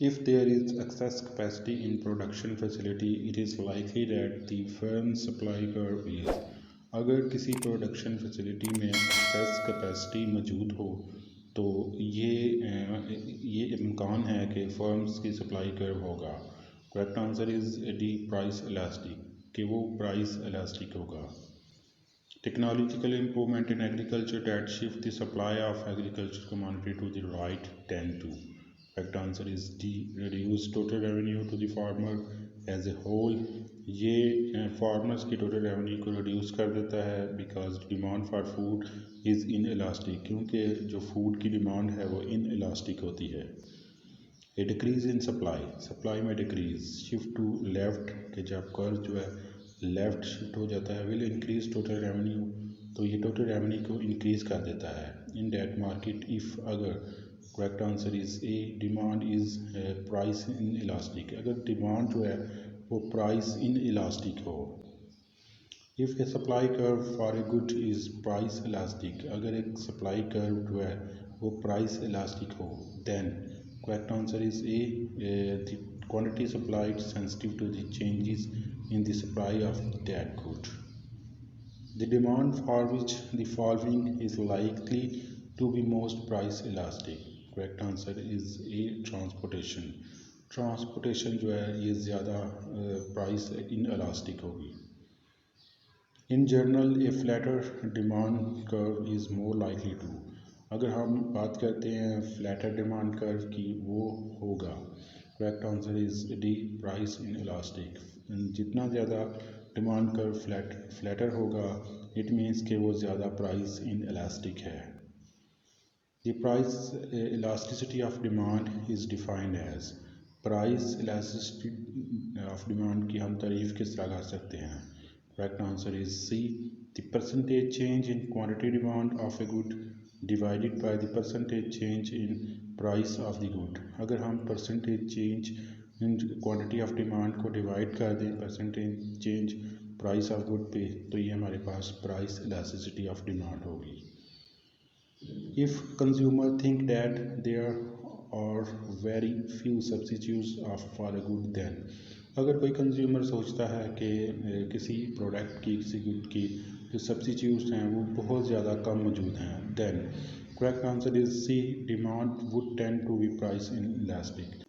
If there is excess capacity in production facility, it is likely that the firm's supply curve is. अगर किसी production facility में access capacity मौजूद हो तो ये इम्कान है कि फर्म्स की सप्लाई कर्व होगा। Correct answer is D price elastic, कि वो प्राइस इलास्टिक होगा। Technological improvement in agriculture that shift the supply of agriculture commodity to the right tend to. Correct answer is D. Reduce total revenue to the farmer as a whole. ये farmers की total revenue को reduce कर देता है because demand for food is inelastic, क्योंकि जो food की demand है वो inelastic होती है। A decrease in supply में decrease, shift to left, कि जब कर्व जो है लेफ़्ट शिफ्ट हो जाता है, विल इंक्रीज टोटल रेवेन्यू, तो ये टोटल रेवेन्यू को इंक्रीज कर देता है। इन डेट मार्केट इफ़, अगर correct answer is A, demand is price inelastic, अगर डिमांड जो है वो प्राइस इन इलास्टिक हो। If a supply curve for a good is price elastic, अगर एक सप्लाई कर्व जो है वो प्राइस इलास्टिक हो, then correct answer is A, the quantity supplied sensitive to the changes in the supply of that good. The demand for which the following is likely to be most price elastic. Correct answer is A, transportation. Transportation जो है ये ज़्यादा price inelastic होगी। In general, a flatter demand curve is more likely to, अगर हम बात करते हैं फ्लैटर डिमांड कर्व की, वो होगा। Correct answer is D, price inelastic. जितना ज़्यादा डिमांड कर्व फ्लैटर होगा, इट मीन्स कि वो ज़्यादा प्राइस इन इलास्टिक है। The price elasticity of demand is defined as, price elasticity of demand की हम तारीफ़ किस तरह कर सकते हैं। Correct answer is C, the percentage change in quantity demand of a good divided by the percentage change in price of the good. अगर हम percentage change in quantity of demand को डिवाइड कर दें percentage change price of good पे, तो ये हमारे पास प्राइस इलास्टिसिटी ऑफ डिमांड होगी। If consumer think that there are very few substitutes of for a good, then, अगर कोई कंज्यूमर सोचता है कि किसी प्रोडक्ट की, किसी गुड की जो सब्स्टिट्यूट्स हैं वो बहुत ज़्यादा कम मौजूद हैं, then correct answer is C, demand would tend to be price inelastic.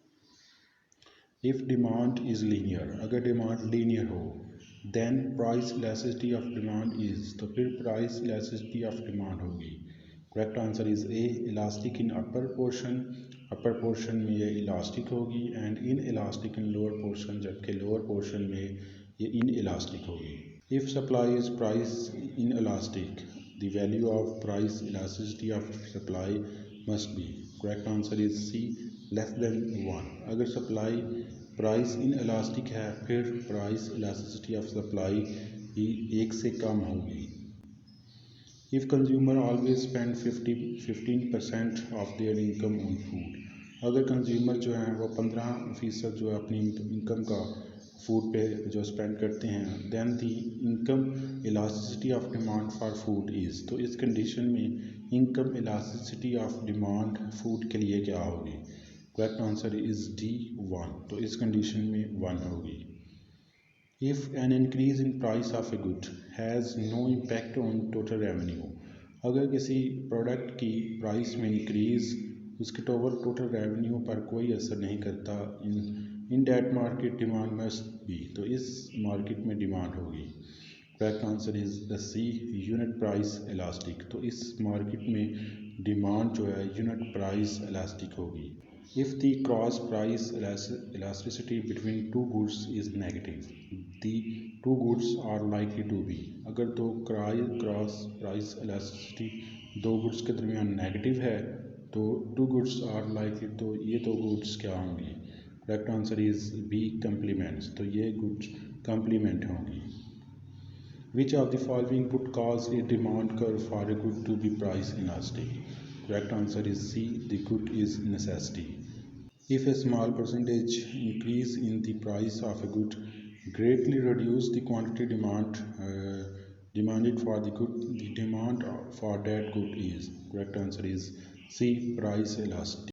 If demand is linear, अगर डिमांड लीनियर हो, then price elasticity of demand is, तो फिर प्राइस इलास्टिसिटी ऑफ डिमांड होगी। Correct answer is A, elastic in upper portion में ये elastic होगी, and inelastic in lower portion, जबकि lower portion में ये इन इलास्टिक होगी। If supply is price in elastic, the value of price elasticity of supply must be, correct answer is C, less than 1। अगर supply price inelastic है, फिर price elasticity of supply ही 1 से कम होगी। If consumer always spend 15% of their income on food, अगर consumer जो हैं वो 15% जो है अपनी इनकम का फूड पे जो स्पेंड करते हैं, then the income elasticity of demand for food is, तो इस कंडीशन में income elasticity of demand food के लिए क्या होगी। करेक्ट आंसर इज़ डी, 1, तो इस कंडीशन में 1 होगी। If an increase in price of a good has no impact on total revenue, अगर किसी प्रोडक्ट की प्राइस में इंक्रीज उसके टोटल रेवेन्यू पर कोई असर नहीं करता, in that market demand must be, तो इस मार्केट में डिमांड होगी। Correct answer is C, unit price elastic, तो इस मार्केट में डिमांड जो है यूनिट प्राइस इलास्टिक होगी। If the cross price elasticity between two goods is negative, the two goods are likely to be, अगर दो क्रॉस प्राइस इलास्टिसिटी दो goods के दरमियान नेगेटिव है, तो टू गुड्स आर लाइकली, तो ये दो गुड्स क्या होंगी। Correct answer is B, complements, तो ये गुड्स कम्प्लीमेंट होंगी। Which of the following would cause a demand curve for a good to be price inelastic? Correct answer is C, the good is necessity. If a small percentage increase in the price of a good greatly reduce the quantity demanded for the good, the demand for that good is, correct answer is C, price elasticity.